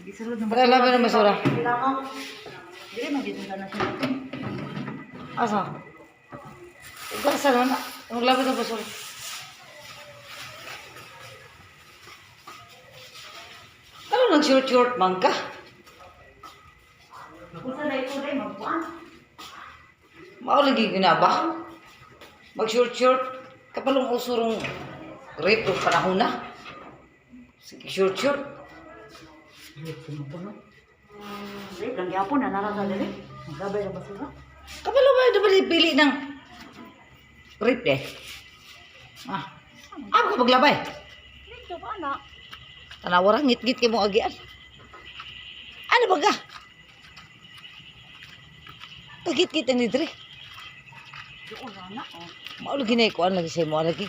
Sige, sulod na. Para laban ng basura. Kailangan. Dili magiging ka na siya natin. Asa? Ugasan na na. Maglaban ng basura. Ano nang short man ka? Kung sa dahil ko rin, magpuan. Maulagi ginaba. Mag-short. Kapalong usurong rape o panahon na. Sige, short. Dili, lang yapon na narasa dili. Maglabay na basura. Kapalong ba yung pili ng rape eh? Ano ka maglabay? Dito ba na? Tanawarang ngit-ngit kayo mong agian. Ano ba ka? Pagit-git ni Dre. Doon na oh. Maulagi na ikuan lagi sa'yo mo lagi.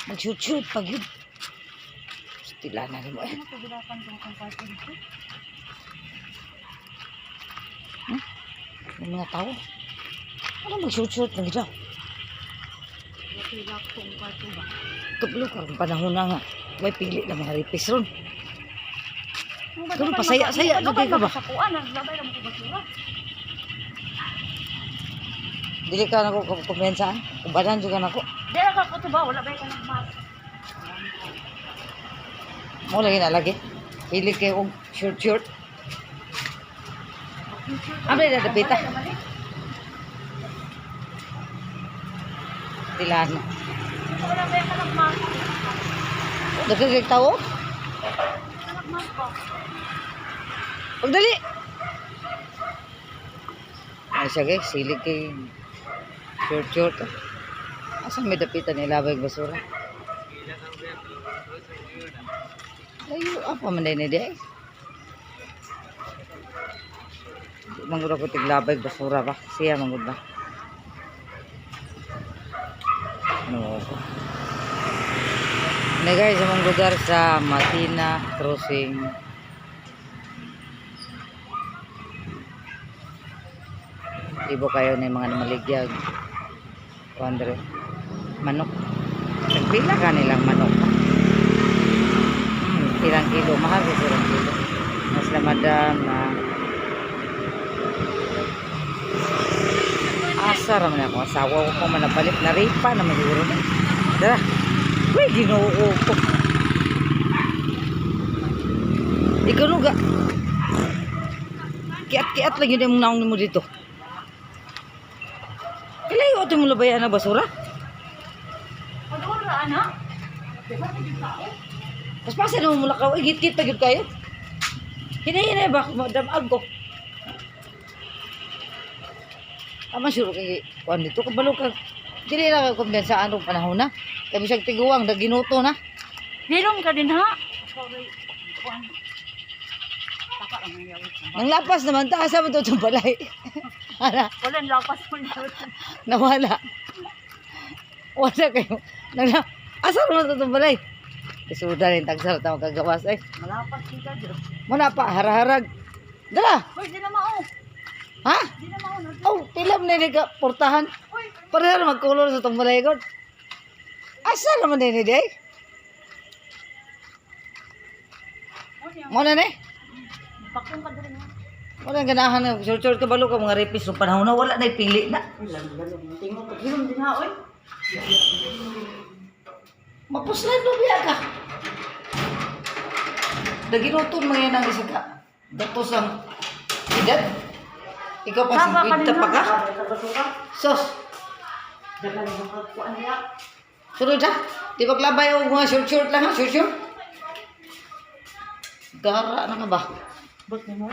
Mag-shoot pag yun. Stila na rin mo eh. Ano ko bilakan kung party dito? Yung mga tao. Ano mag-shoot lagi daw? Bilak kung party ba? Kabalo ka kung panahon na nga. May pili na mga ripis ron. Ganun pa, saya-saya. Lagay ka ba? Sa kuan, naglabay na mo ko basura. Dili ka na ko kumpensaan. Kumpanan juga na ko. Di na ka ko ba? Wala ba ka nagmas? Mo lagi na lagi. Pili kayo og short. Ano na dapita? Tilaan na. Wala ba ka nagmas? Dagdag tao? Nagmas ba? Pagdali! Ay siya guys, silig kay short. Asan may dapitan nila ba yung basura? Layo, apa man din di ay? Manggod ako tiglabay basura ba? Siya manggod ba? Ano ako? Ini guys, manggudar sa Matina Crossing. Ibo kayo na yung mga namaligyan. Wonder manok. Nagpila ka nilang manok. Ilang kilo, mahal ko ilang kilo. Mas na madam na asa raman ako. Asawa ko kung manapalit na ripa na siguro na. Dara. Uy, ginoo ko. Ikaw nuga. Kiat-kiat lagi yung naong mo dito. Ilayo ito mo labayan na basura? Padura, anak? Diba ka dito ako? Mas pasan mo mula ka, igit-git pa yun kayo. Hinay-hinay ba? Madamag ko. Tama sure kay kuan dito. Kabalo ka. Dili na ka kumbensaan rong panahon na. Kami siyang tiguang, ginuto na. Hirom ka din ha? Sorry. Kuan. Taka lang ang yawit. Nang lapas naman, taasa mo ito itong balay. Hala, Wala lapas mo na. nawala. Wala kayo. Asar mo ito itong balay. Isuda rin, tagsar, tawag kagawas. Ay, Malapas kita dito. muna pa, harag-harag. Dala! Uy, di na mao. Ha? Di na mao. Oh, tilam na ka portahan. Uy, Pareha na magkulor sa itong balay ko. Asa naman din hindi ay? Muna na eh. bakong ka din. Wala ganahan na. Short ka balo ka mga repis. Nung panahon na wala na pili na. Lalang. Tingog ka. Hirom din ha, oy. Mapuslan mo biya ka. Daginuton mo yan ang isa ka. Datos ang edad. Ikaw pa Sama ka 50 din pa ka. Sa basura. Sos. Dagan mo ka kuan niya. Sunod ha. Di paglabay o mga short lang ha. Short. Gara na ka ba? Bot mo.